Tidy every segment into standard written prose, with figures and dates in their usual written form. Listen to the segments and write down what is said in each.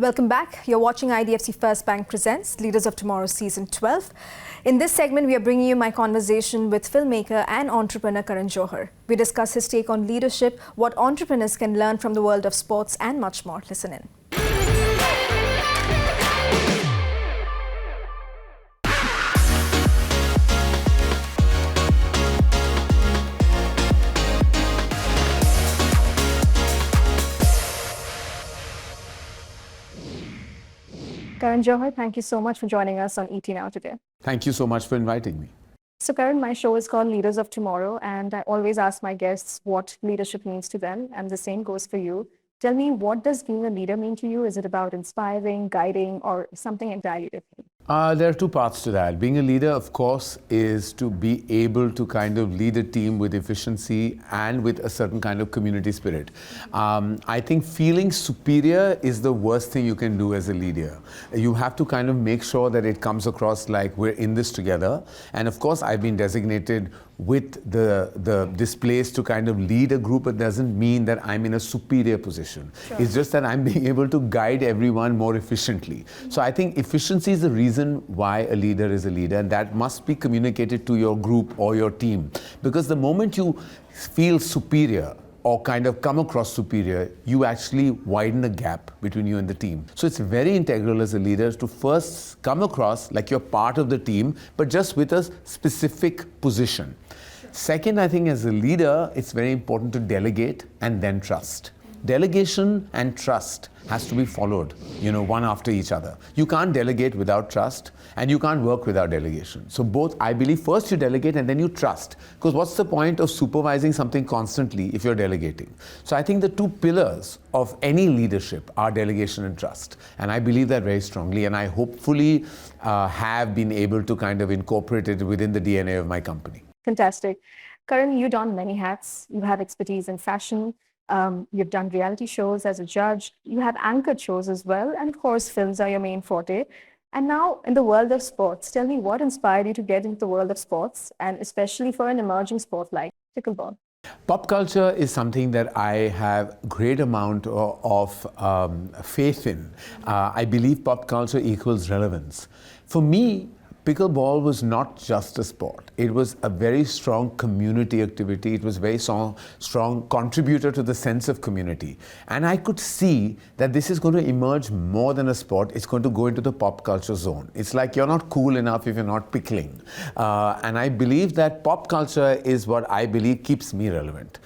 Welcome back. You're watching IDFC First Bank Presents Leaders of Tomorrow Season 12. In this segment, we are bringing you my conversation with filmmaker and entrepreneur Karan Johar. We discuss his take on leadership, what entrepreneurs can learn from the world of sports, and much more. Listen in. Karan Johar, thank you so much for joining us on ET Now today. Thank you so much for inviting me. So Karan, my show is called Leaders of Tomorrow, and I always ask my guests what leadership means to them, and the same goes for you. Tell me, what does being a leader mean to you? Is it about inspiring, guiding, or something entirely different? There are two parts to that. Being a leader, of course, is to be able to kind of lead a team with efficiency and with a certain kind of community spirit. I think feeling superior is the worst thing you can do as a leader. You have to kind of make sure that it comes across like we're in this together. And of course, I've been designated with this place to kind of lead a group. It doesn't mean that I'm in a superior position. Sure. It's just that I'm being able to guide everyone more efficiently. So I think efficiency is the reason why a leader is a leader, and that must be communicated to your group or your team. Because the moment you feel superior or kind of come across superior, you actually widen the gap between you and the team. So it's very integral as a leader to first come across like you're part of the team, but just with a specific position. Second, I think as a leader, it's very important to delegate and then trust. Delegation and trust has to be followed, one after each other. You can't delegate without trust, and you can't work without delegation. So both, I believe, first you delegate and then you trust. Because what's the point of supervising something constantly if you're delegating? So I think the two pillars of any leadership are delegation and trust. And I believe that very strongly, and I hopefully have been able to kind of incorporate it within the DNA of my company. Fantastic. Karan, you don many hats. You have expertise in fashion. You've done reality shows as a judge. You have anchored shows as well. And of course, films are your main forte. And now in the world of sports, tell me what inspired you to get into the world of sports, and especially for an emerging sport like pickleball? Pop culture is something that I have great amount of faith in. I believe pop culture equals relevance. For me, pickleball was not just a sport. It was a very strong community activity. It was a very strong contributor to the sense of community. And I could see that this is going to emerge more than a sport. It's going to go into the pop culture zone. It's like you're not cool enough if you're not pickling. And I believe that pop culture is what I believe keeps me relevant.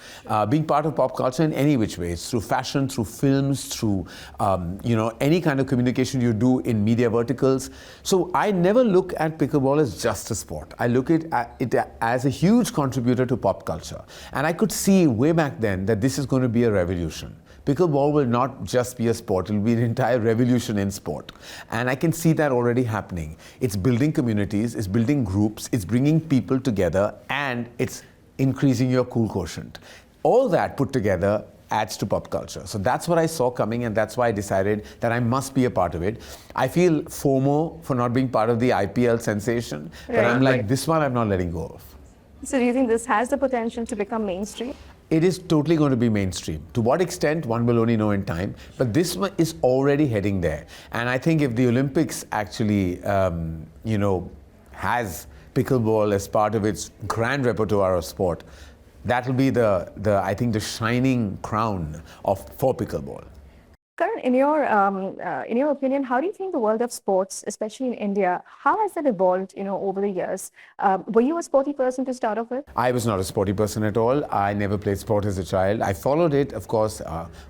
Being part of pop culture in any which ways, through fashion, through films, through any kind of communication you do in media verticals. So I never look at pickleball as just a sport. I look at it as a huge contributor to pop culture. And I could see way back then that this is going to be a revolution. Pickleball will not just be a sport, it will be an entire revolution in sport. And I can see that already happening. It's building communities, it's building groups, it's bringing people together, and it's increasing your cool quotient. All that put together adds to pop culture. So that's what I saw coming, and that's why I decided that I must be a part of it. I feel FOMO for not being part of the IPL sensation, but I'm like, this one I'm not letting go of. So do you think this has the potential to become mainstream? It is totally going to be mainstream. To what extent, one will only know in time, but this one is already heading there. And I think if the Olympics actually, has pickleball as part of its grand repertoire of sport, that will be I think the shining crown for pickleball. Karan, in your opinion, how do you think the world of sports, especially in India, how has that evolved, over the years? Were you a sporty person to start off with? I was not a sporty person at all. I never played sport as a child. I followed it, of course.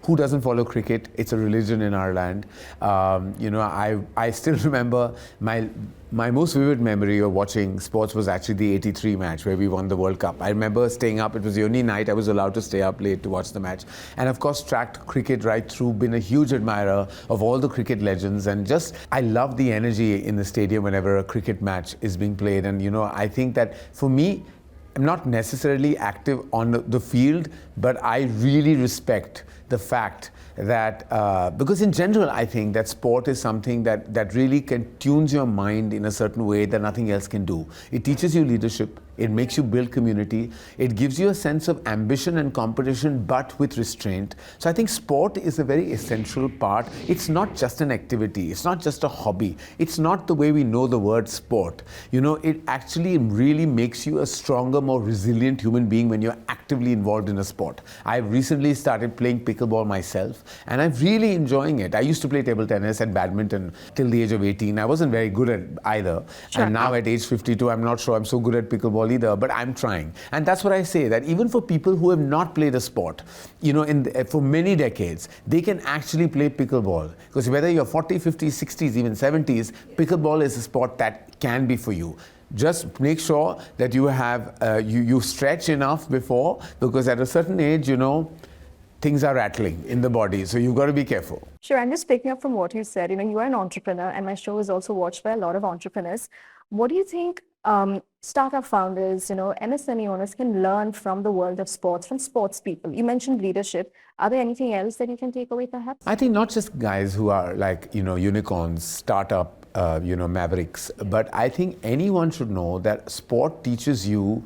Who doesn't follow cricket? It's a religion in our land. I still remember my most vivid memory of watching sports was actually the '83 match where we won the World Cup. I remember staying up. It was the only night I was allowed to stay up late to watch the match. And of course, tracked cricket right through, been a huge admirer of all the cricket legends, and I love the energy in the stadium whenever a cricket match is being played. And I think that for me, I'm not necessarily active on the field, but I really respect the fact that, because in general, I think that sport is something that really can tunes your mind in a certain way that nothing else can do. It teaches you leadership, It makes you build community. It gives you a sense of ambition and competition, but with restraint. So I think sport is a very essential part. It's not just an activity. It's not just a hobby. It's not the way we know the word sport. You know, it actually really makes you a stronger, more resilient human being when you're actively involved in a sport. I've recently started playing pickleball myself, and I'm really enjoying it. I used to play table tennis and badminton till the age of 18. I wasn't very good at either. Sure. And now at age 52, I'm not sure I'm so good at pickleball either, but I'm trying. And that's what I say, that even for people who have not played a sport, you know, for many decades, they can actually play pickleball. Because whether you're 40, 50, 60s, even 70s, pickleball is a sport that can be for you. Just make sure that you have, you stretch enough before, because at a certain age, you know, things are rattling in the body, so you've got to be careful. Sure, and just picking up from what you said, you know, you are an entrepreneur, and my show is also watched by a lot of entrepreneurs. What do you think startup founders, you know, MSME owners can learn from the world of sports, from sports people? You mentioned leadership. Are there anything else that you can take away, perhaps? I think not just guys who are like, you know, unicorns, startup, you know, mavericks, but I think anyone should know that sport teaches you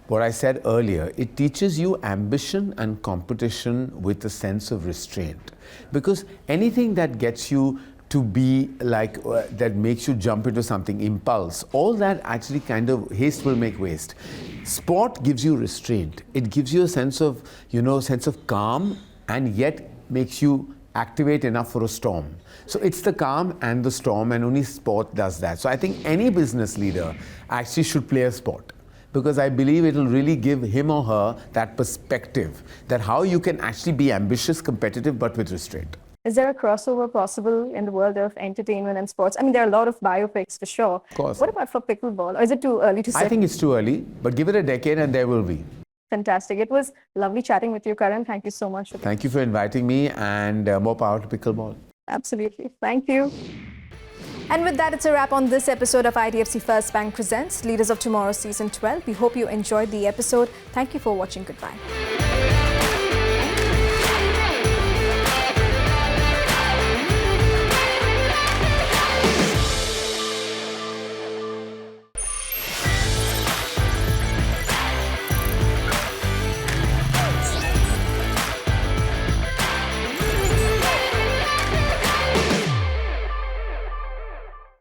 what I said earlier. It teaches you ambition and competition with a sense of restraint. Because anything that gets you to be like, that makes you jump into something, impulse, all that actually kind of, haste will make waste. Sport gives you restraint. It gives you a sense of, you know, sense of calm, and yet makes you activate enough for a storm. So it's the calm and the storm, and only sport does that. So I think any business leader actually should play a sport, because I believe it will really give him or her that perspective, that how you can actually be ambitious, competitive, but with restraint. Is there a crossover possible in the world of entertainment and sports? I mean, there are a lot of biopics for sure. Of course. What about for pickleball? Or is it too early to say? I think it's too early, but give it a decade and there will be. Fantastic. It was lovely chatting with you, Karan. Thank you so much. Thank you for inviting me, and more power to pickleball. Absolutely. Thank you. And with that, it's a wrap on this episode of IDFC First Bank Presents Leaders of Tomorrow Season 12. We hope you enjoyed the episode. Thank you for watching. Goodbye.